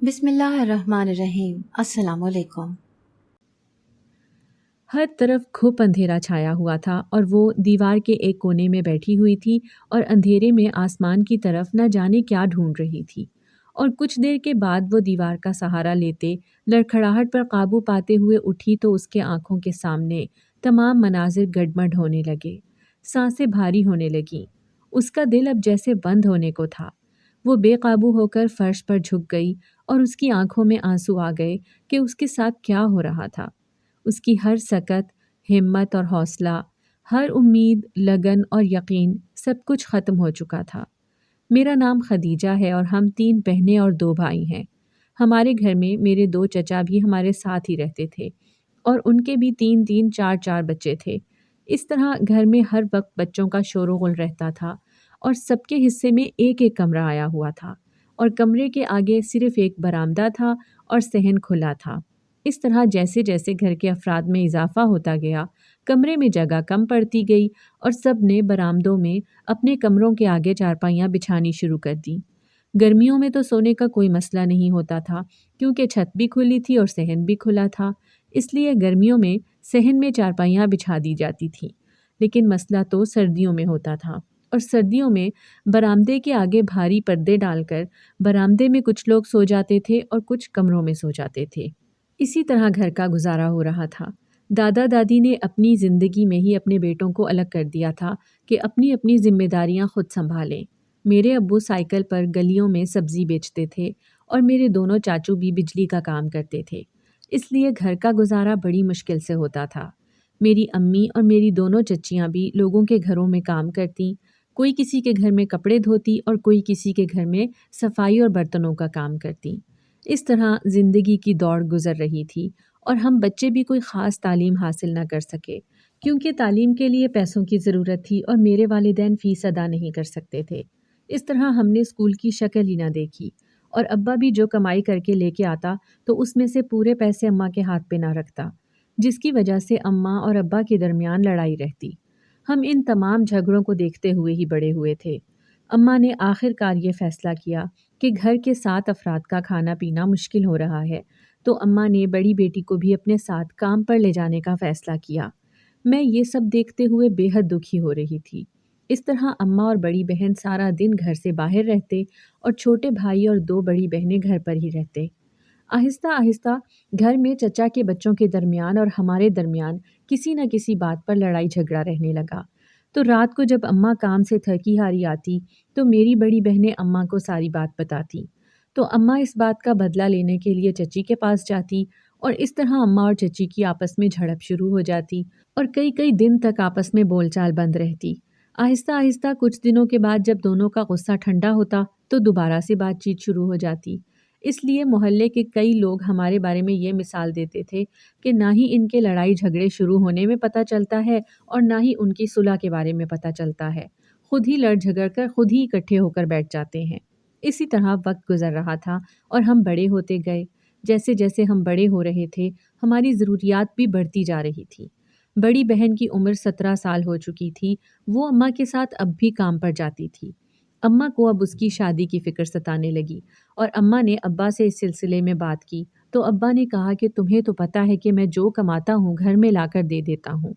بسم اللہ الرحمن الرحیم۔ السلام علیکم۔ ہر طرف گھپ اندھیرا چھایا ہوا تھا اور وہ دیوار کے ایک کونے میں بیٹھی ہوئی تھی اور اندھیرے میں آسمان کی طرف نہ جانے کیا ڈھونڈ رہی تھی، اور کچھ دیر کے بعد وہ دیوار کا سہارا لیتے لڑکھڑاہٹ پر قابو پاتے ہوئے اٹھی تو اس کے آنکھوں کے سامنے تمام مناظر گڈمڈ ہونے لگے، سانسیں بھاری ہونے لگیں، اس کا دل اب جیسے بند ہونے کو تھا۔ وہ بے قابو ہو کر فرش پر جھک گئی اور اس کی آنکھوں میں آنسو آ گئے کہ اس کے ساتھ کیا ہو رہا تھا۔ اس کی ہر سکت، ہمت اور حوصلہ، ہر امید، لگن اور یقین سب کچھ ختم ہو چکا تھا۔ میرا نام خدیجہ ہے اور ہم 3 بہنیں اور 2 بھائی ہیں۔ ہمارے گھر میں میرے 2 چچا بھی ہمارے ساتھ ہی رہتے تھے اور ان کے بھی 3 4 بچے تھے۔ اس طرح گھر میں ہر وقت بچوں کا شور و غل رہتا تھا اور سب کے حصے میں ایک ایک کمرہ آیا ہوا تھا، اور کمرے کے آگے صرف ایک برآمدہ تھا اور صحن کھلا تھا۔ اس طرح جیسے جیسے گھر کے افراد میں اضافہ ہوتا گیا، کمرے میں جگہ کم پڑتی گئی اور سب نے برآمدوں میں اپنے کمروں کے آگے چارپائیاں بچھانی شروع کر دیں۔ گرمیوں میں تو سونے کا کوئی مسئلہ نہیں ہوتا تھا کیونکہ چھت بھی کھلی تھی اور صحن بھی کھلا تھا، اس لیے گرمیوں میں صحن میں چارپائیاں بچھا دی جاتی تھیں، لیکن مسئلہ تو سردیوں میں ہوتا تھا، اور سردیوں میں برآمدے کے آگے بھاری پردے ڈال کر برآمدے میں کچھ لوگ سو جاتے تھے اور کچھ کمروں میں سو جاتے تھے۔ اسی طرح گھر کا گزارا ہو رہا تھا۔ دادا دادی نے اپنی زندگی میں ہی اپنے بیٹوں کو الگ کر دیا تھا کہ اپنی اپنی ذمہ داریاں خود سنبھالیں۔ میرے ابو سائیکل پر گلیوں میں سبزی بیچتے تھے اور میرے دونوں چاچو بھی بجلی کا کام کرتے تھے، اس لیے گھر کا گزارا بڑی مشکل سے ہوتا تھا۔ میری امی اور میری دونوں چچیاں بھی لوگوں کے گھروں میں کام کرتیں، کوئی کسی کے گھر میں کپڑے دھوتی اور کوئی کسی کے گھر میں صفائی اور برتنوں کا کام کرتیں۔ اس طرح زندگی کی دوڑ گزر رہی تھی اور ہم بچے بھی کوئی خاص تعلیم حاصل نہ کر سکے کیونکہ تعلیم کے لیے پیسوں کی ضرورت تھی اور میرے والدین فیس ادا نہیں کر سکتے تھے۔ اس طرح ہم نے اسکول کی شکل ہی نہ دیکھی، اور ابا بھی جو کمائی کر کے لے کے آتا تو اس میں سے پورے پیسے اماں کے ہاتھ پہ نہ رکھتا، جس کی وجہ سے اماں اور ابا کے درمیان لڑائی رہتی۔ ہم ان تمام جھگڑوں کو دیکھتے ہوئے ہی بڑے ہوئے تھے۔ اماں نے آخر کار یہ فیصلہ کیا کہ گھر کے 7 افراد کا کھانا پینا مشکل ہو رہا ہے، تو اماں نے بڑی بیٹی کو بھی اپنے ساتھ کام پر لے جانے کا فیصلہ کیا۔ میں یہ سب دیکھتے ہوئے بے حد دکھی ہو رہی تھی۔ اس طرح اماں اور بڑی بہن سارا دن گھر سے باہر رہتے اور چھوٹے بھائی اور 2 بڑی بہنیں گھر پر ہی رہتے۔ آہستہ آہستہ گھر میں چچا کے بچوں کے درمیان اور ہمارے درمیان کسی نہ کسی بات پر لڑائی جھگڑا رہنے لگا۔ تو رات کو جب اماں کام سے تھکی ہاری آتی تو میری بڑی بہنیں اماں کو ساری بات بتاتی، تو اماں اس بات کا بدلہ لینے کے لیے چچی کے پاس جاتی، اور اس طرح اماں اور چچی کی آپس میں جھڑپ شروع ہو جاتی اور کئی دن تک آپس میں بول چال بند رہتی۔ آہستہ آہستہ کچھ دنوں کے بعد جب دونوں کا غصہ ٹھنڈا ہوتا تو دوبارہ سے بات چیت شروع ہو جاتی۔ اس لیے محلے کے کئی لوگ ہمارے بارے میں یہ مثال دیتے تھے کہ نہ ہی ان کے لڑائی جھگڑے شروع ہونے میں پتہ چلتا ہے اور نہ ہی ان کی صلح کے بارے میں پتہ چلتا ہے، خود ہی لڑ جھگڑ کر خود ہی اکٹھے ہو کر بیٹھ جاتے ہیں۔ اسی طرح وقت گزر رہا تھا اور ہم بڑے ہوتے گئے۔ جیسے جیسے ہم بڑے ہو رہے تھے ہماری ضروریات بھی بڑھتی جا رہی تھی۔ بڑی بہن کی عمر 17 سال ہو چکی تھی، وہ اماں کے ساتھ اب بھی کام پر جاتی تھی۔ اماں کو اب اس کی شادی کی فکر ستانے لگی اور اماں نے ابا سے اس سلسلے میں بات کی تو ابا نے کہا کہ تمہیں تو پتہ ہے کہ میں جو کماتا ہوں گھر میں لا کر دے دیتا ہوں،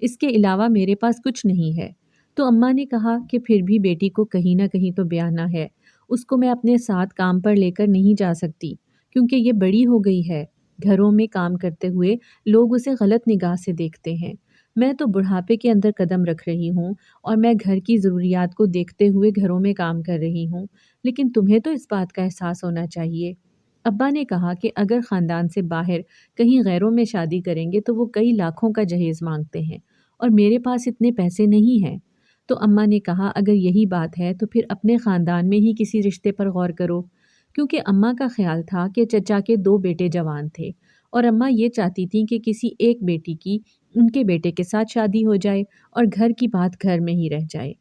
اس کے علاوہ میرے پاس کچھ نہیں ہے۔ تو اماں نے کہا کہ پھر بھی بیٹی کو کہیں نہ کہیں تو بیانا ہے، اس کو میں اپنے ساتھ کام پر لے کر نہیں جا سکتی کیونکہ یہ بڑی ہو گئی ہے۔ گھروں میں کام کرتے ہوئے لوگ اسے غلط نگاہ سے دیکھتے ہیں۔ میں تو بڑھاپے کے اندر قدم رکھ رہی ہوں اور میں گھر کی ضروریات کو دیکھتے ہوئے گھروں میں کام کر رہی ہوں، لیکن تمہیں تو اس بات کا احساس ہونا چاہیے۔ ابا نے کہا کہ اگر خاندان سے باہر کہیں غیروں میں شادی کریں گے تو وہ کئی لاکھوں کا جہیز مانگتے ہیں اور میرے پاس اتنے پیسے نہیں ہیں۔ تو اماں نے کہا اگر یہی بات ہے تو پھر اپنے خاندان میں ہی کسی رشتے پر غور کرو، کیونکہ اماں کا خیال تھا کہ چچا کے 2 بیٹے جوان تھے اور اماں یہ چاہتی تھیں کہ کسی ایک بیٹی کی ان کے بیٹے کے ساتھ شادی ہو جائے اور گھر کی بات گھر میں ہی رہ جائے۔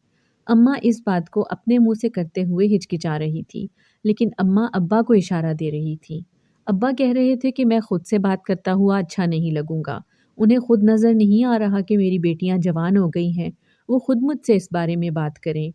اماں اس بات کو اپنے منہ سے کرتے ہوئے ہچکچا رہی تھی، لیکن اماں ابا کو اشارہ دے رہی تھی۔ ابا کہہ رہے تھے کہ میں خود سے بات کرتا ہوا اچھا نہیں لگوں گا، انہیں خود نظر نہیں آ رہا کہ میری بیٹیاں جوان ہو گئی ہیں، وہ خود مجھ سے اس بارے میں بات کریں۔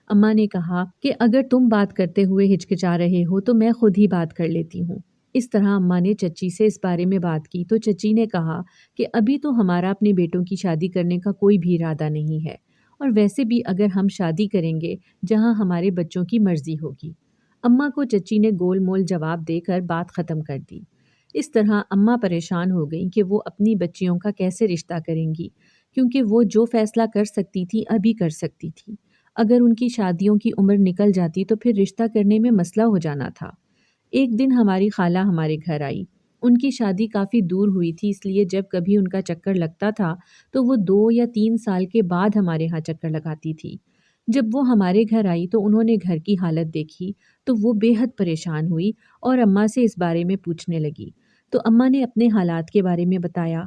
اماں نے کہا کہ اگر تم بات کرتے ہوئے ہچکچا رہے ہو تو میں خود ہی بات کر لیتی ہوں۔ اس طرح اماں نے چچی سے اس بارے میں بات کی تو چچی نے کہا کہ ابھی تو ہمارا اپنے بیٹوں کی شادی کرنے کا کوئی بھی ارادہ نہیں ہے، اور ویسے بھی اگر ہم شادی کریں گے جہاں ہمارے بچوں کی مرضی ہوگی۔ اماں کو چچی نے گول مول جواب دے کر بات ختم کر دی۔ اس طرح اماں پریشان ہو گئیں کہ وہ اپنی بچیوں کا کیسے رشتہ کریں گی، کیونکہ وہ جو فیصلہ کر سکتی تھی ابھی کر سکتی تھی۔ اگر ان کی شادیوں کی عمر نکل جاتی تو پھر رشتہ کرنے میں مسئلہ ہو جانا تھا۔ ایک دن ہماری خالہ ہمارے گھر آئی۔ ان کی شادی کافی دور ہوئی تھی، اس لیے جب کبھی ان کا چکر لگتا تھا تو وہ 2 یا 3 سال کے بعد ہمارے ہاں چکر لگاتی تھی۔ جب وہ ہمارے گھر آئی تو انہوں نے گھر کی حالت دیکھی تو وہ بے حد پریشان ہوئی اور اماں سے اس بارے میں پوچھنے لگی۔ تو اماں نے اپنے حالات کے بارے میں بتایا۔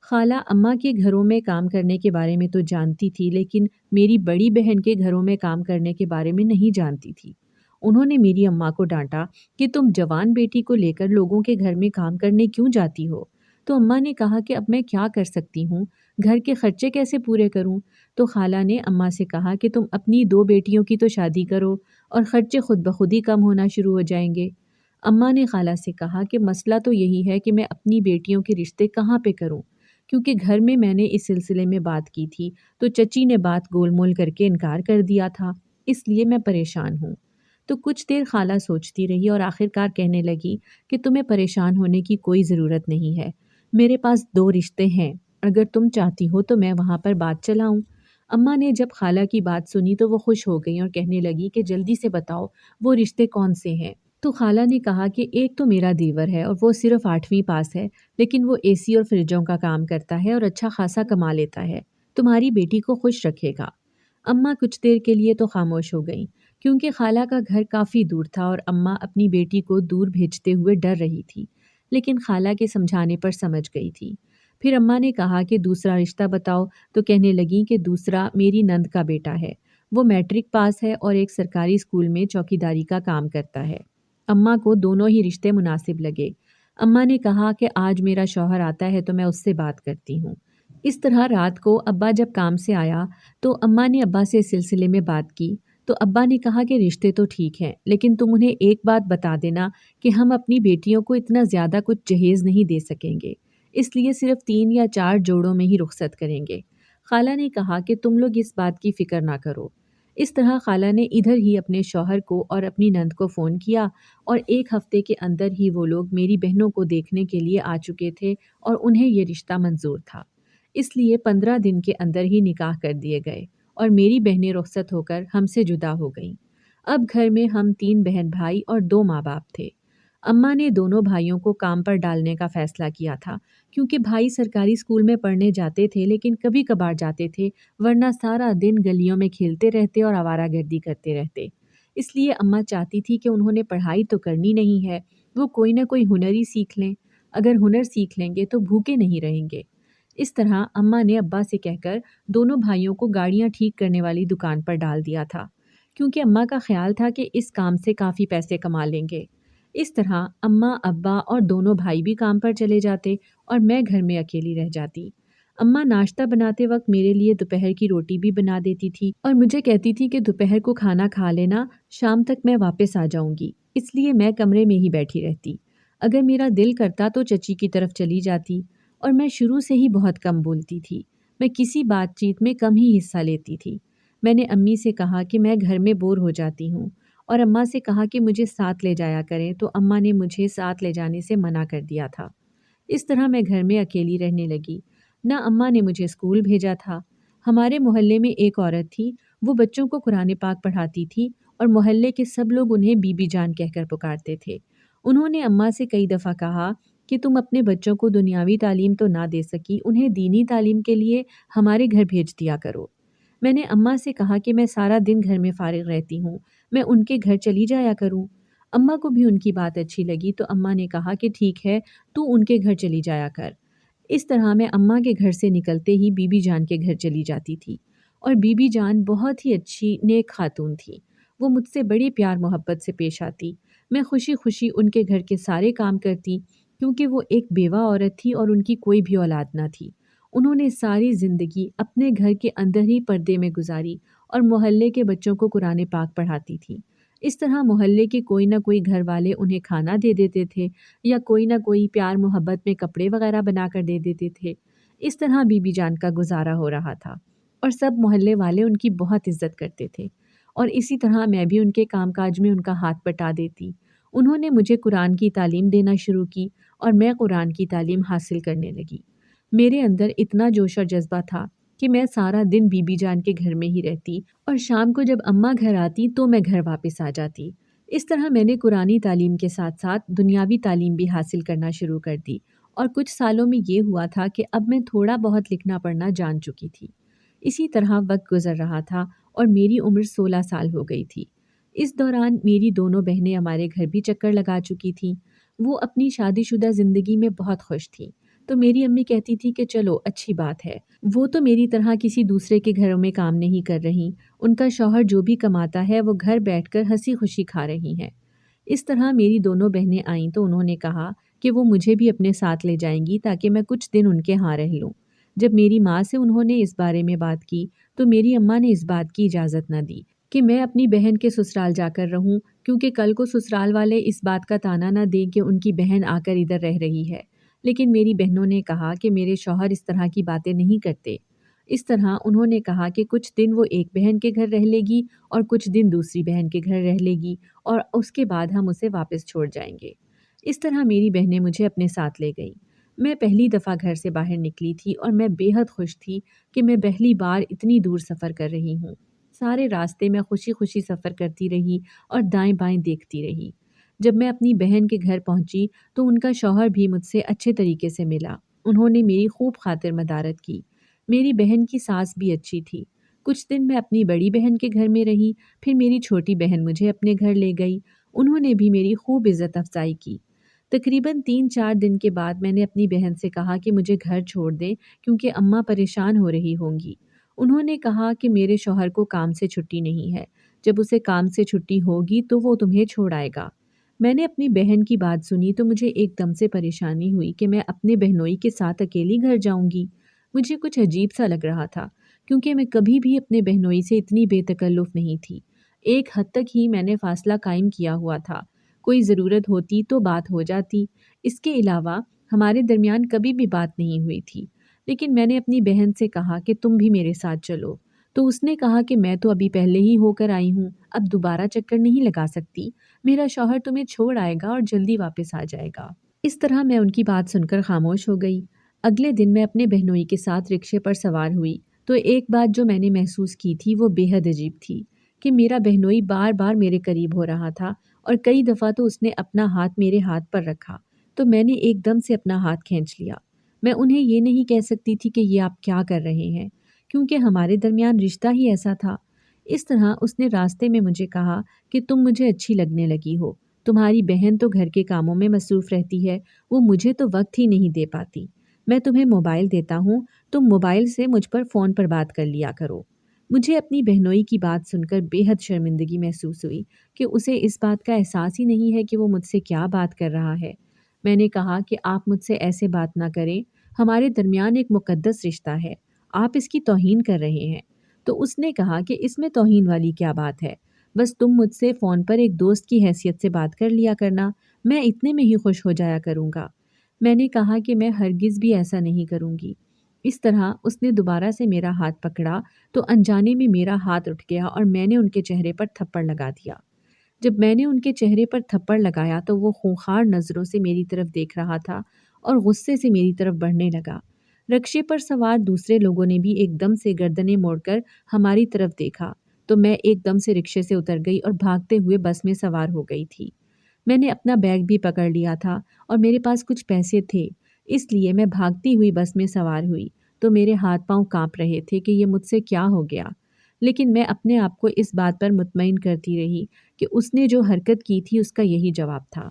خالہ اماں کے گھروں میں کام کرنے کے بارے میں تو جانتی تھی، لیکن میری بڑی بہن کے گھروں میں کام کرنے کے بارے میں نہیں جانتی تھی۔ انہوں نے میری اماں کو ڈانٹا کہ تم جوان بیٹی کو لے کر لوگوں کے گھر میں کام کرنے کیوں جاتی ہو؟ تو اماں نے کہا کہ اب میں کیا کر سکتی ہوں، گھر کے خرچے کیسے پورے کروں؟ تو خالہ نے اماں سے کہا کہ تم اپنی 2 بیٹیوں کی تو شادی کرو اور خرچے خود بخود ہی کم ہونا شروع ہو جائیں گے۔ اماں نے خالہ سے کہا کہ مسئلہ تو یہی ہے کہ میں اپنی بیٹیوں کے رشتے کہاں پہ کروں، کیونکہ گھر میں نے اس سلسلے میں بات کی تھی تو چچی نے بات گول مول کر کے انکار کر دیا تھا، اس لیے میں پریشان ہوں۔ تو کچھ دیر خالہ سوچتی رہی اور آخرکار کہنے لگی کہ تمہیں پریشان ہونے کی کوئی ضرورت نہیں ہے، میرے پاس 2 رشتے ہیں، اگر تم چاہتی ہو تو میں وہاں پر بات چلاؤں۔ اماں نے جب خالہ کی بات سنی تو وہ خوش ہو گئی اور کہنے لگی کہ جلدی سے بتاؤ وہ رشتے کون سے ہیں۔ تو خالہ نے کہا کہ ایک تو میرا دیور ہے اور وہ صرف 8ویں پاس ہے، لیکن وہ اے سی اور فریجوں کا کام کرتا ہے اور اچھا خاصا کما لیتا ہے، تمہاری بیٹی کو خوش رکھے گا۔ اماں کچھ دیر کے لیے تو خاموش ہو گئیں، کیونکہ خالہ کا گھر کافی دور تھا اور اماں اپنی بیٹی کو دور بھیجتے ہوئے ڈر رہی تھی، لیکن خالہ کے سمجھانے پر سمجھ گئی تھی۔ پھر اماں نے کہا کہ دوسرا رشتہ بتاؤ، تو کہنے لگیں کہ دوسرا میری نند کا بیٹا ہے، وہ میٹرک پاس ہے اور ایک سرکاری اسکول میں چوکیداری کا کام کرتا ہے۔ اماں کو دونوں ہی رشتے مناسب لگے۔ اماں نے کہا کہ آج میرا شوہر آتا ہے تو میں اس سے بات کرتی ہوں۔ اس طرح رات کو ابا جب کام سے آیا تو اماں نے ابا سے اس سلسلے میں بات کی تو ابا نے کہا کہ رشتے تو ٹھیک ہیں، لیکن تم انہیں ایک بات بتا دینا کہ ہم اپنی بیٹیوں کو اتنا زیادہ کچھ جہیز نہیں دے سکیں گے، اس لیے صرف 3 یا 4 جوڑوں میں ہی رخصت کریں گے۔ خالہ نے کہا کہ تم لوگ اس بات کی فکر نہ کرو۔ اس طرح خالہ نے ادھر ہی اپنے شوہر کو اور اپنی نند کو فون کیا اور 1 ہفتے کے اندر ہی وہ لوگ میری بہنوں کو دیکھنے کے لیے آ چکے تھے اور انہیں یہ رشتہ منظور تھا، اس لیے 15 دن کے اندر ہی نکاح کر دیے گئے اور میری بہنیں رخصت ہو کر ہم سے جدا ہو گئیں۔ اب گھر میں ہم 3 بہن بھائی اور 2 ماں باپ تھے۔ اماں نے دونوں بھائیوں کو کام پر ڈالنے کا فیصلہ کیا تھا، کیونکہ بھائی سرکاری اسکول میں پڑھنے جاتے تھے لیکن کبھی کبھار جاتے تھے، ورنہ سارا دن گلیوں میں کھیلتے رہتے اور آوارہ گردی کرتے رہتے۔ اس لیے اماں چاہتی تھی کہ انہوں نے پڑھائی تو کرنی نہیں ہے، وہ کوئی نہ کوئی ہنر ہی سیکھ لیں، اگر ہنر سیکھ لیں گے تو بھوکے نہیں رہیں گے۔ اس طرح اماں نے ابا سے کہہ کر دونوں بھائیوں کو گاڑیاں ٹھیک کرنے والی دکان پر ڈال دیا تھا، کیونکہ اماں کا خیال تھا کہ اس کام سے کافی پیسے کما لیں گے۔ اس طرح اماں ابا اور دونوں بھائی بھی کام پر چلے جاتے اور میں گھر میں اکیلی رہ جاتی۔ اماں ناشتہ بناتے وقت میرے لیے دوپہر کی روٹی بھی بنا دیتی تھی اور مجھے کہتی تھی کہ دوپہر کو کھانا کھا لینا، شام تک میں واپس آ جاؤں گی، اس لیے میں کمرے میں ہی بیٹھی رہتی۔ اگر میرا دل کرتا تو چچی کی طرف چلی جاتی، اور میں شروع سے ہی بہت کم بولتی تھی، میں کسی بات چیت میں کم ہی حصہ لیتی تھی۔ میں نے امی سے کہا کہ میں گھر میں بور ہو جاتی ہوں اور اماں سے کہا کہ مجھے ساتھ لے جایا کریں، تو اماں نے مجھے ساتھ لے جانے سے منع کر دیا تھا۔ اس طرح میں گھر میں اکیلی رہنے لگی، نہ اماں نے مجھے اسکول بھیجا تھا۔ ہمارے محلے میں ایک عورت تھی، وہ بچوں کو قرآن پاک پڑھاتی تھی اور محلے کے سب لوگ انہیں بی بی جان کہہ کر پکارتے تھے۔ انہوں نے اماں سے کئی دفعہ کہا کہ تم اپنے بچوں کو دنیاوی تعلیم تو نہ دے سکی، انہیں دینی تعلیم کے لیے ہمارے گھر بھیج دیا کرو۔ میں نے اماں سے کہا کہ میں سارا دن گھر میں فارغ رہتی ہوں، میں ان کے گھر چلی جایا کروں۔ اماں کو بھی ان کی بات اچھی لگی تو اماں نے کہا کہ ٹھیک ہے، تو ان کے گھر چلی جایا کر۔ اس طرح میں اماں کے گھر سے نکلتے ہی بی بی جان کے گھر چلی جاتی تھی، اور بی بی جان بہت ہی اچھی نیک خاتون تھی، وہ مجھ سے بڑی پیار محبت سے پیش آتی۔ میں خوشی خوشی ان کے گھر کے سارے کام کرتی، کیونکہ وہ ایک بیوہ عورت تھی اور ان کی کوئی بھی اولاد نہ تھی۔ انہوں نے ساری زندگی اپنے گھر کے اندر ہی پردے میں گزاری اور محلے کے بچوں کو قرآن پاک پڑھاتی تھی۔ اس طرح محلے کے کوئی نہ کوئی گھر والے انہیں کھانا دے دیتے تھے یا کوئی نہ کوئی پیار محبت میں کپڑے وغیرہ بنا کر دے دیتے تھے۔ اس طرح بی بی جان کا گزارا ہو رہا تھا اور سب محلے والے ان کی بہت عزت کرتے تھے، اور اسی طرح میں بھی ان کے کام کاج میں ان کا ہاتھ بٹا دیتی۔ انہوں نے مجھے قرآن کی تعلیم دینا شروع کی اور میں قرآن کی تعلیم حاصل کرنے لگی۔ میرے اندر اتنا جوش اور جذبہ تھا کہ میں سارا دن بی بی جان کے گھر میں ہی رہتی اور شام کو جب اماں گھر آتی تو میں گھر واپس آ جاتی۔ اس طرح میں نے قرآنی تعلیم کے ساتھ ساتھ دنیاوی تعلیم بھی حاصل کرنا شروع کر دی، اور کچھ سالوں میں یہ ہوا تھا کہ اب میں تھوڑا بہت لکھنا پڑھنا جان چکی تھی۔ اسی طرح وقت گزر رہا تھا اور میری عمر 16 سال ہو گئی تھی۔ اس دوران میری دونوں بہنیں ہمارے گھر بھی چکر لگا چکی تھیں۔ وہ اپنی شادی شدہ زندگی میں بہت خوش تھیں، تو میری امی کہتی تھی کہ چلو اچھی بات ہے، وہ تو میری طرح کسی دوسرے کے گھروں میں کام نہیں کر رہی، ان کا شوہر جو بھی کماتا ہے وہ گھر بیٹھ کر ہنسی خوشی کھا رہی ہیں۔ اس طرح میری دونوں بہنیں آئیں تو انہوں نے کہا کہ وہ مجھے بھی اپنے ساتھ لے جائیں گی تاکہ میں کچھ دن ان کے ہاں رہ لوں۔ جب میری ماں سے انہوں نے اس بارے میں بات کی تو میری اماں نے اس بات کی اجازت نہ دی کہ میں اپنی بہن کے سسرال جا کر رہوں، کیونکہ کل کو سسرال والے اس بات کا طعنہ نہ دیں کہ ان کی بہن آ کر ادھر رہ رہی ہے۔ لیکن میری بہنوں نے کہا کہ میرے شوہر اس طرح کی باتیں نہیں کرتے۔ اس طرح انہوں نے کہا کہ کچھ دن وہ ایک بہن کے گھر رہ لے گی اور کچھ دن دوسری بہن کے گھر رہ لے گی، اور اس کے بعد ہم اسے واپس چھوڑ جائیں گے۔ اس طرح میری بہنیں مجھے اپنے ساتھ لے گئیں۔ میں پہلی دفعہ گھر سے باہر نکلی تھی اور میں بے حد خوش تھی کہ میں پہلی بار اتنی دور سفر کر رہی ہوں۔ سارے راستے میں خوشی خوشی سفر کرتی رہی اور دائیں بائیں دیکھتی رہی۔ جب میں اپنی بہن کے گھر پہنچی تو ان کا شوہر بھی مجھ سے اچھے طریقے سے ملا۔ انہوں نے میری خوب خاطر مدارت کی۔ میری بہن کی ساس بھی اچھی تھی۔ کچھ دن میں اپنی بڑی بہن کے گھر میں رہی، پھر میری چھوٹی بہن مجھے اپنے گھر لے گئی۔ انہوں نے بھی میری خوب عزت افزائی کی۔ تقریباً 3-4 دن کے بعد میں نے اپنی بہن سے کہا کہ مجھے گھر چھوڑ دیں کیونکہ اماں پریشان ہو رہی ہوں گی۔ انہوں نے کہا کہ میرے شوہر کو کام سے چھٹی نہیں ہے، جب اسے کام سے چھٹی ہوگی تو وہ تمہیں چھوڑ آئے گا۔ میں نے اپنی بہن کی بات سنی تو مجھے ایک دم سے پریشانی ہوئی کہ میں اپنے بہنوئی کے ساتھ اکیلی گھر جاؤں گی۔ مجھے کچھ عجیب سا لگ رہا تھا کیونکہ میں کبھی بھی اپنے بہنوئی سے اتنی بے تکلف نہیں تھی۔ ایک حد تک ہی میں نے فاصلہ قائم کیا ہوا تھا، کوئی ضرورت ہوتی تو بات ہو جاتی، اس کے علاوہ ہمارے درمیان کبھی بھی بات نہیں ہوئی تھی۔ لیکن میں نے اپنی بہن سے کہا کہ تم بھی میرے ساتھ چلو، تو اس نے کہا کہ میں تو ابھی پہلے ہی ہو کر آئی ہوں، اب دوبارہ چکر نہیں لگا سکتی، میرا شوہر تمہیں چھوڑ آئے گا اور جلدی واپس آ جائے گا۔ اس طرح میں ان کی بات سن کر خاموش ہو گئی۔ اگلے دن میں اپنے بہنوئی کے ساتھ رکشے پر سوار ہوئی تو ایک بات جو میں نے محسوس کی تھی وہ بے حد عجیب تھی کہ میرا بہنوئی بار بار میرے قریب ہو رہا تھا، اور کئی دفعہ تو اس نے اپنا ہاتھ میرے ہاتھ پر رکھا تو میں نے ایک دم سے اپنا ہاتھ کھینچ لیا۔ میں انہیں یہ نہیں کہہ سکتی تھی کہ یہ آپ کیا کر رہے ہیں، کیونکہ ہمارے درمیان رشتہ ہی ایسا تھا۔ اس طرح اس نے راستے میں مجھے کہا کہ تم مجھے اچھی لگنے لگی ہو، تمہاری بہن تو گھر کے کاموں میں مصروف رہتی ہے، وہ مجھے تو وقت ہی نہیں دے پاتی، میں تمہیں موبائل دیتا ہوں، تم موبائل سے مجھ پر فون پر بات کر لیا کرو۔ مجھے اپنی بہنوئی کی بات سن کر بے حد شرمندگی محسوس ہوئی کہ اسے اس بات کا احساس ہی نہیں ہے کہ وہ مجھ سے کیا بات کر رہا ہے۔ میں نے کہا کہ آپ مجھ سے ایسے بات نہ کریں، ہمارے درمیان ایک مقدس رشتہ ہے، آپ اس کی توہین کر رہے ہیں۔ تو اس نے کہا کہ اس میں توہین والی کیا بات ہے، بس تم مجھ سے فون پر ایک دوست کی حیثیت سے بات کر لیا کرنا، میں اتنے میں ہی خوش ہو جایا کروں گا۔ میں نے کہا کہ میں ہرگز بھی ایسا نہیں کروں گی۔ اس طرح اس نے دوبارہ سے میرا ہاتھ پکڑا تو انجانے میں میرا ہاتھ اٹھ گیا اور میں نے ان کے چہرے پر تھپڑ لگا دیا۔ جب میں نے ان کے چہرے پر تھپڑ لگایا تو وہ خونخوار نظروں سے میری طرف دیکھ رہا تھا اور غصے سے میری طرف بڑھنے لگا۔ رکشے پر سوار دوسرے لوگوں نے بھی ایک دم سے گردنیں موڑ کر ہماری طرف دیکھا تو میں ایک دم سے رکشے سے اتر گئی اور بھاگتے ہوئے بس میں سوار ہو گئی تھی۔ میں نے اپنا بیگ بھی پکڑ لیا تھا اور میرے پاس کچھ پیسے تھے، اس لیے میں بھاگتی ہوئی بس میں سوار ہوئی تو میرے ہاتھ پاؤں کانپ رہے تھے کہ یہ مجھ سے کیا ہو گیا، لیکن میں اپنے آپ کو اس بات پر مطمئن کرتی رہی کہ اس نے جو حرکت کی تھی اس کا یہی جواب تھا۔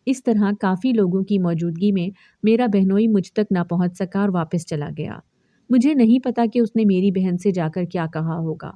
اس طرح کافی لوگوں کی موجودگی میں میرا بہنوئی مجھ تک نہ پہنچ سکا اور واپس چلا گیا۔ مجھے نہیں پتا کہ اس نے میری بہن سے جا کر کیا کہا ہوگا۔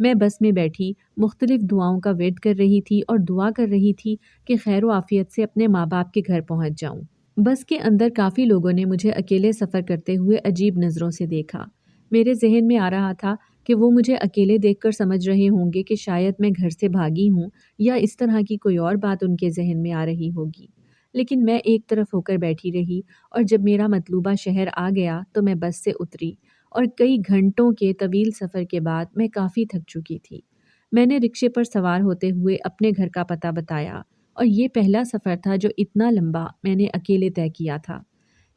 میں بس میں بیٹھی مختلف دعاؤں کا ویٹ کر رہی تھی اور دعا کر رہی تھی کہ خیر و عافیت سے اپنے ماں باپ کے گھر پہنچ جاؤں۔ بس کے اندر کافی لوگوں نے مجھے اکیلے سفر کرتے ہوئے عجیب نظروں سے دیکھا۔ میرے ذہن میں آ رہا تھا کہ وہ مجھے اکیلے دیکھ کر سمجھ رہے ہوں گے کہ شاید میں گھر سے بھاگی ہوں یا اس طرح کی کوئی اور بات ان کے ذہن میں آ رہی ہوگی۔ لیکن میں ایک طرف ہو کر بیٹھی رہی اور جب میرا مطلوبہ شہر آ گیا تو میں بس سے اتری اور کئی گھنٹوں کے طویل سفر کے بعد میں کافی تھک چکی تھی۔ میں نے رکشے پر سوار ہوتے ہوئے اپنے گھر کا پتہ بتایا اور یہ پہلا سفر تھا جو اتنا لمبا میں نے اکیلے طے کیا تھا۔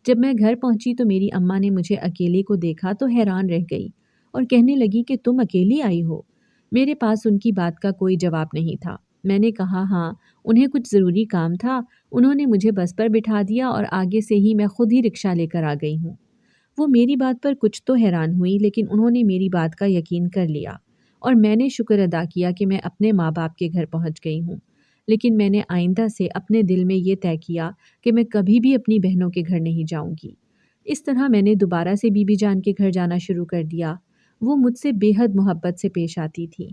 جب میں گھر پہنچی تو میری اماں نے مجھے اکیلے کو دیکھا تو حیران رہ گئی اور کہنے لگی کہ تم اکیلی آئی ہو۔ میرے پاس ان کی بات کا کوئی جواب نہیں تھا۔ میں نے کہا ہاں، انہیں کچھ ضروری کام تھا، انہوں نے مجھے بس پر بٹھا دیا اور آگے سے ہی میں خود ہی رکشہ لے کر آ گئی ہوں۔ وہ میری بات پر کچھ تو حیران ہوئی لیکن انہوں نے میری بات کا یقین کر لیا اور میں نے شکر ادا کیا کہ میں اپنے ماں باپ کے گھر پہنچ گئی ہوں۔ لیکن میں نے آئندہ سے اپنے دل میں یہ طے کیا کہ میں کبھی بھی اپنی بہنوں کے گھر نہیں جاؤں گی۔ اس طرح میں نے دوبارہ سے بی بی جان کے گھر جانا شروع کر دیا۔ وہ مجھ سے بے حد محبت سے پیش آتی تھی۔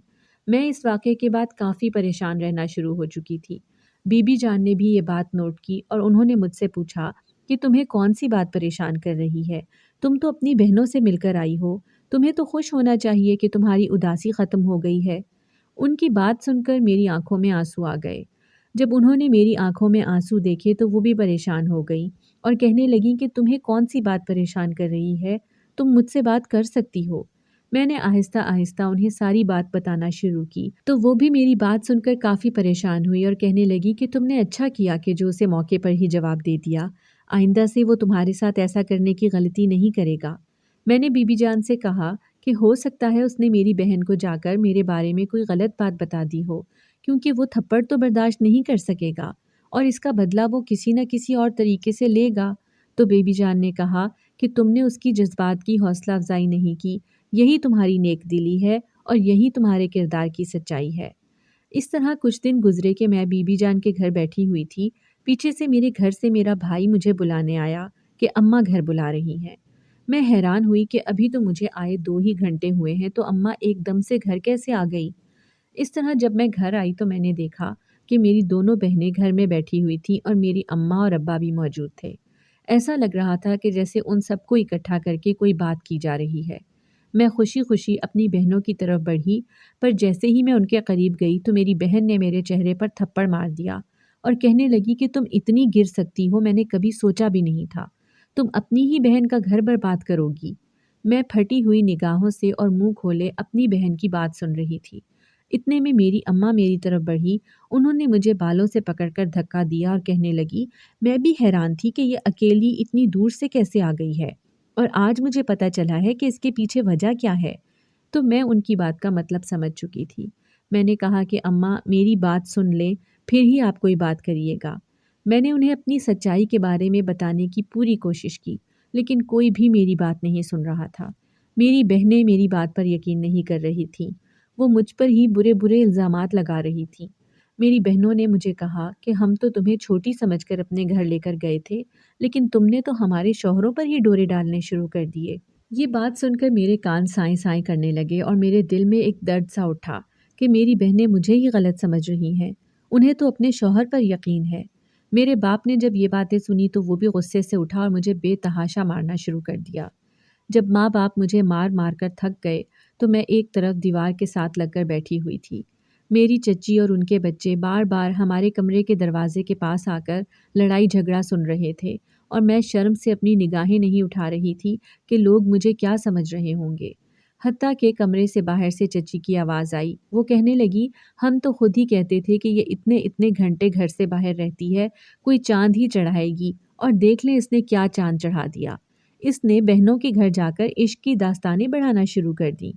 میں اس واقعے کے بعد کافی پریشان رہنا شروع ہو چکی تھی۔ بی بی جان نے بھی یہ بات نوٹ کی اور انہوں نے مجھ سے پوچھا کہ تمہیں کون سی بات پریشان کر رہی ہے؟ تم تو اپنی بہنوں سے مل کر آئی ہو، تمہیں تو خوش ہونا چاہیے کہ تمہاری اداسی ختم ہو گئی ہے۔ ان کی بات سن کر میری آنکھوں میں آنسو آ گئے۔ جب انہوں نے میری آنکھوں میں آنسو دیکھے تو وہ بھی پریشان ہو گئی اور کہنے لگیں کہ تمہیں کون سی بات پریشان کر رہی ہے، تم مجھ سے بات کر سکتی ہو۔ میں نے آہستہ آہستہ انہیں ساری بات بتانا شروع کی تو وہ بھی میری بات سن کر کافی پریشان ہوئی اور کہنے لگی کہ تم نے اچھا کیا کہ جو اسے موقع پر ہی جواب دے دیا، آئندہ سے وہ تمہارے ساتھ ایسا کرنے کی غلطی نہیں کرے گا۔ میں نے بی بی جان سے کہا کہ ہو سکتا ہے اس نے میری بہن کو جا کر میرے بارے میں کوئی غلط بات بتا دی ہو، کیونکہ وہ تھپڑ تو برداشت نہیں کر سکے گا اور اس کا بدلہ وہ کسی نہ کسی اور طریقے سے لے گا۔ تو بی بی جان نے کہا کہ تم نے اس کی جذبات کی حوصلہ افزائی نہیں کی، یہی تمہاری نیک دلی ہے اور یہی تمہارے کردار کی سچائی ہے۔ اس طرح کچھ دن گزرے کہ میں بی بی جان کے گھر بیٹھی ہوئی تھی، پیچھے سے میرے گھر سے میرا بھائی مجھے بلانے آیا کہ اماں گھر بلا رہی ہیں۔ میں حیران ہوئی کہ ابھی تو مجھے آئے 2 ہی گھنٹے ہوئے ہیں تو اماں ایک دم سے گھر کیسے آ گئی؟ اس طرح جب میں گھر آئی تو میں نے دیکھا کہ میری دونوں بہنیں گھر میں بیٹھی ہوئی تھیں اور میری اماں اور ابا بھی موجود تھے۔ ایسا لگ رہا تھا کہ جیسے ان سب کو اکٹھا کر کے کوئی بات کی جا رہی ہے۔ میں خوشی خوشی اپنی بہنوں کی طرف بڑھی، پر جیسے ہی میں ان کے قریب گئی تو میری بہن نے میرے چہرے پر تھپڑ مار دیا اور کہنے لگی کہ تم اتنی گر سکتی ہو، میں نے کبھی سوچا بھی نہیں تھا، تم اپنی ہی بہن کا گھر برباد کرو گی۔ میں پھٹی ہوئی نگاہوں سے اور منہ کھولے اپنی بہن کی بات سن رہی تھی۔ اتنے میں میری اماں میری طرف بڑھی، انہوں نے مجھے بالوں سے پکڑ کر دھکا دیا اور کہنے لگی، میں بھی حیران تھی کہ یہ اکیلی اتنی دور سے کیسے آ گئی ہے اور آج مجھے پتہ چلا ہے کہ اس کے پیچھے وجہ کیا ہے۔ تو میں ان کی بات کا مطلب سمجھ چکی تھی۔ میں نے کہا کہ اماں میری بات سن لیں، پھر ہی آپ کوئی بات کریے گا۔ میں نے انہیں اپنی سچائی کے بارے میں بتانے کی پوری کوشش کی، لیکن کوئی بھی میری بات نہیں سن رہا تھا۔ میری بہنیں میری بات پر یقین نہیں کر رہی تھیں، وہ مجھ پر ہی برے برے الزامات لگا رہی تھیں۔ میری بہنوں نے مجھے کہا کہ ہم تو تمہیں چھوٹی سمجھ کر اپنے گھر لے کر گئے تھے، لیکن تم نے تو ہمارے شوہروں پر ہی ڈورے ڈالنے شروع کر دیے۔ یہ بات سن کر میرے کان سائیں سائیں کرنے لگے اور میرے دل میں ایک درد سا اٹھا کہ میری بہنیں مجھے ہی غلط سمجھ رہی ہیں، انہیں تو اپنے شوہر پر یقین ہے۔ میرے باپ نے جب یہ باتیں سنی تو وہ بھی غصے سے اٹھا اور مجھے بے تحاشا مارنا شروع کر دیا۔ جب ماں باپ مجھے مار مار کر تھک گئے تو میں ایک طرف دیوار کے ساتھ لگ کر بیٹھی ہوئی تھی۔ میری چچی اور ان کے بچے بار بار ہمارے کمرے کے دروازے کے پاس آ کر لڑائی جھگڑا سن رہے تھے اور میں شرم سے اپنی نگاہیں نہیں اٹھا رہی تھی کہ لوگ مجھے کیا سمجھ رہے ہوں گے۔ حتیٰ کہ کمرے سے باہر سے چچی کی آواز آئی، وہ کہنے لگی، ہم تو خود ہی کہتے تھے کہ یہ اتنے گھنٹے گھر سے باہر رہتی ہے، کوئی چاند ہی چڑھائے گی، اور دیکھ لیں اس نے کیا چاند چڑھا دیا۔ اس نے بہنوں کے گھر جا کر عشق کی داستانیں بڑھانا شروع کر دیں۔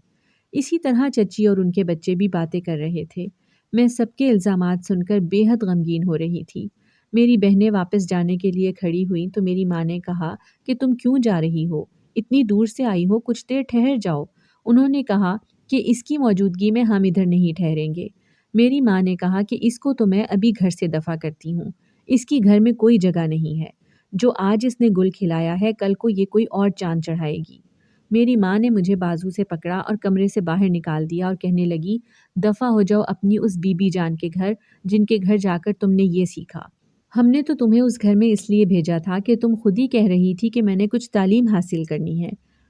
اسی طرح چچی اور ان کے بچے بھی باتیں کر رہے تھے۔ میں سب کے الزامات سن کر بے حد غمگین ہو رہی تھی۔ میری بہنیں واپس جانے کے لیے کھڑی ہوئیں تو میری ماں نے کہا کہ تم کیوں جا رہی ہو؟ اتنی دور سے آئی ہو، کچھ دیر ٹھہر جاؤ۔ انہوں نے کہا کہ اس کی موجودگی میں ہم ادھر نہیں ٹھہریں گے۔ میری ماں نے کہا کہ اس کو تو میں ابھی گھر سے دفع کرتی ہوں، اس کی گھر میں کوئی جگہ نہیں ہے، جو آج اس نے گل کھلایا ہے کل کو یہ کوئی اور چاند چڑھائے گی۔ میری ماں نے مجھے بازو سے پکڑا اور کمرے سے باہر نکال دیا اور کہنے لگی، دفع ہو جاؤ اپنی اس بی بی جان کے گھر جن کے گھر جا کر تم نے یہ سیکھا۔ ہم نے تو تمہیں اس گھر میں اس لیے بھیجا تھا کہ تم خود ہی کہہ رہی تھی کہ میں نے کچھ تعلیم حاصل کرنی ہے،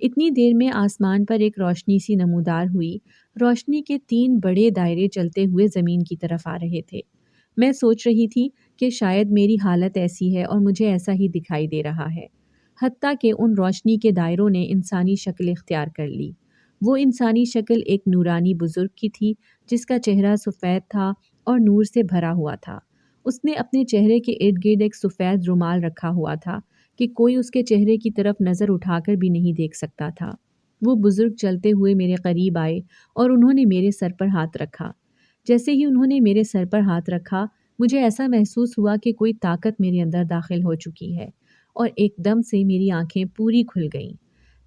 اتنی دیر میں آسمان پر ایک روشنی سی نمودار ہوئی۔ روشنی کے 3 بڑے دائرے چلتے ہوئے زمین کی طرف آ رہے تھے۔ میں سوچ رہی تھی کہ شاید میری حالت ایسی ہے اور مجھے ایسا ہی دکھائی دے رہا ہے، حتیٰ کہ ان روشنی کے دائروں نے انسانی شکل اختیار کر لی۔ وہ انسانی شکل ایک نورانی بزرگ کی تھی جس کا چہرہ سفید تھا اور نور سے بھرا ہوا تھا۔ اس نے اپنے چہرے کے ارد گرد ایک سفید رومال رکھا ہوا تھا کہ کوئی اس کے چہرے کی طرف نظر اٹھا کر بھی نہیں دیکھ سکتا تھا۔ وہ بزرگ چلتے ہوئے میرے قریب آئے اور انہوں نے میرے سر پر ہاتھ رکھا۔ جیسے ہی انہوں نے میرے سر پر ہاتھ رکھا، مجھے ایسا محسوس ہوا کہ کوئی طاقت میرے اندر داخل ہو چکی ہے اور ایک دم سے میری آنکھیں پوری کھل گئیں۔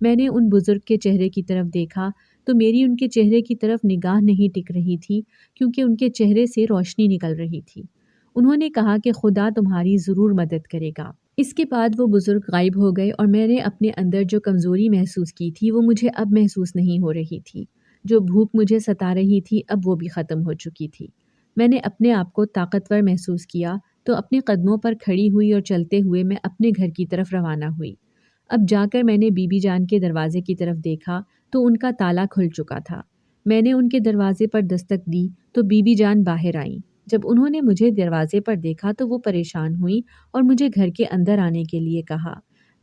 میں نے ان بزرگ کے چہرے کی طرف دیکھا تو میری ان کے چہرے کی طرف نگاہ نہیں ٹک رہی تھی کیونکہ ان کے چہرے سے روشنی نکل رہی تھی۔ انہوں نے کہا کہ خدا تمہاری ضرور مدد کرے گا۔ اس کے بعد وہ بزرگ غائب ہو گئے اور میں نے اپنے اندر جو کمزوری محسوس کی تھی وہ مجھے اب محسوس نہیں ہو رہی تھی۔ جو بھوک مجھے ستا رہی تھی اب وہ بھی ختم ہو چکی تھی۔ میں نے اپنے آپ کو طاقتور محسوس کیا تو اپنے قدموں پر کھڑی ہوئی اور چلتے ہوئے میں اپنے گھر کی طرف روانہ ہوئی۔ اب جا کر میں نے بی بی جان کے دروازے کی طرف دیکھا تو ان کا تالا کھل چکا تھا۔ میں نے ان کے دروازے پر دستک دی تو بی بی جان باہر آئیں۔ جب انہوں نے مجھے دروازے پر دیکھا تو وہ پریشان ہوئیں اور مجھے گھر کے اندر آنے کے لیے کہا۔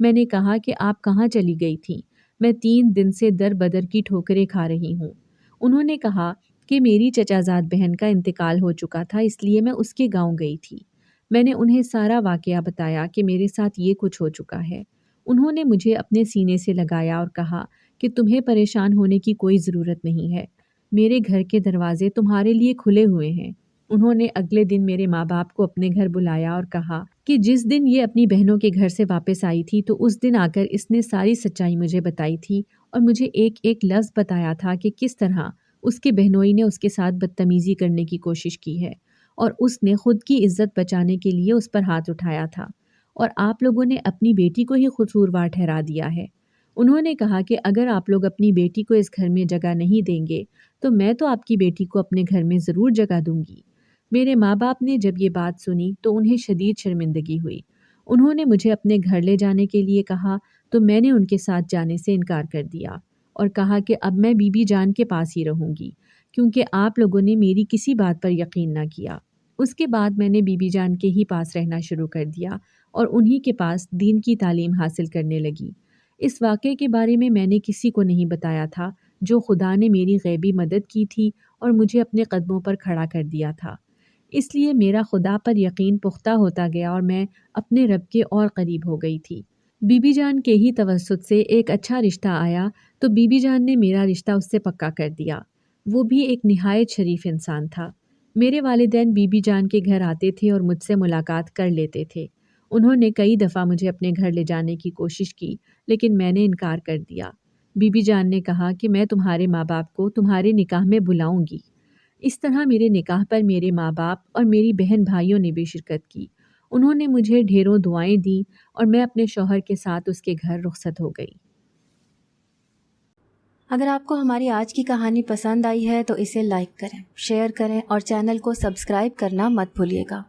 میں نے کہا کہ آپ کہاں چلی گئی تھیں؟ میں 3 دن سے در بدر کی ٹھوکریں کھا رہی ہوں۔ انہوں نے کہا کہ میری چچا زاد بہن کا انتقال ہو چکا تھا اس لیے میں اس کے گاؤں گئی تھی۔ میں نے انہیں سارا واقعہ بتایا کہ میرے ساتھ یہ کچھ ہو چکا ہے۔ انہوں نے مجھے اپنے سینے سے لگایا اور کہا کہ تمہیں پریشان ہونے کی کوئی ضرورت نہیں ہے، میرے گھر کے دروازے تمہارے لیے کھلے ہوئے ہیں۔ انہوں نے اگلے دن میرے ماں باپ کو اپنے گھر بلایا اور کہا کہ جس دن یہ اپنی بہنوں کے گھر سے واپس آئی تھی تو اس دن آ کر اس نے ساری سچائی مجھے بتائی تھی اور مجھے ایک ایک لفظ بتایا تھا کہ کس طرح اس کے بہنوئی نے اس کے ساتھ بدتمیزی کرنے کی کوشش کی ہے اور اس نے خود کی عزت بچانے کے لیے اس پر ہاتھ اٹھایا تھا اور آپ لوگوں نے اپنی بیٹی کو ہی قصوروار ٹھہرا دیا ہے۔ انہوں نے کہا کہ اگر آپ لوگ اپنی بیٹی کو اس گھر میں جگہ نہیں دیں گے تو میں تو آپ کی بیٹی کو اپنے گھر میں ضرور جگہ دوں گی۔ میرے ماں باپ نے جب یہ بات سنی تو انہیں شدید شرمندگی ہوئی۔ انہوں نے مجھے اپنے گھر لے جانے کے لیے کہا تو میں نے ان کے ساتھ جانے سے انکار کر دیا اور کہا کہ اب میں بی بی جان کے پاس ہی رہوں گی کیونکہ آپ لوگوں نے میری کسی بات پر یقین نہ کیا۔ اس کے بعد میں نے بی بی جان کے ہی پاس رہنا شروع کر دیا اور انہی کے پاس دین کی تعلیم حاصل کرنے لگی۔ اس واقعے کے بارے میں نے کسی کو نہیں بتایا تھا جو خدا نے میری غیبی مدد کی تھی اور مجھے اپنے قدموں پر کھڑا کر دیا تھا۔ اس لیے میرا خدا پر یقین پختہ ہوتا گیا اور میں اپنے رب کے اور قریب ہو گئی تھی۔ بی بی جان کے ہی توسط سے ایک اچھا رشتہ آیا تو بی بی جان نے میرا رشتہ اس سے پکا کر دیا۔ وہ بھی ایک نہایت شریف انسان تھا۔ میرے والدین بی بی جان کے گھر آتے تھے اور مجھ سے ملاقات کر لیتے تھے۔ انہوں نے کئی دفعہ مجھے اپنے گھر لے جانے کی کوشش کی لیکن میں نے انکار کر دیا۔ بی بی جان نے کہا کہ میں تمہارے ماں باپ کو تمہارے نکاح میں بلاؤں گی۔ اس طرح میرے نکاح پر میرے ماں باپ اور میری بہن بھائیوں نے بھی شرکت کی۔ انہوں نے مجھے ڈھیروں دعائیں دیں اور میں اپنے شوہر کے ساتھ اس کے گھر رخصت ہو گئی۔ اگر آپ کو ہماری آج کی کہانی پسند آئی ہے تو اسے لائک کریں، شیئر کریں اور چینل کو سبسکرائب کرنا مت بھولیے گا۔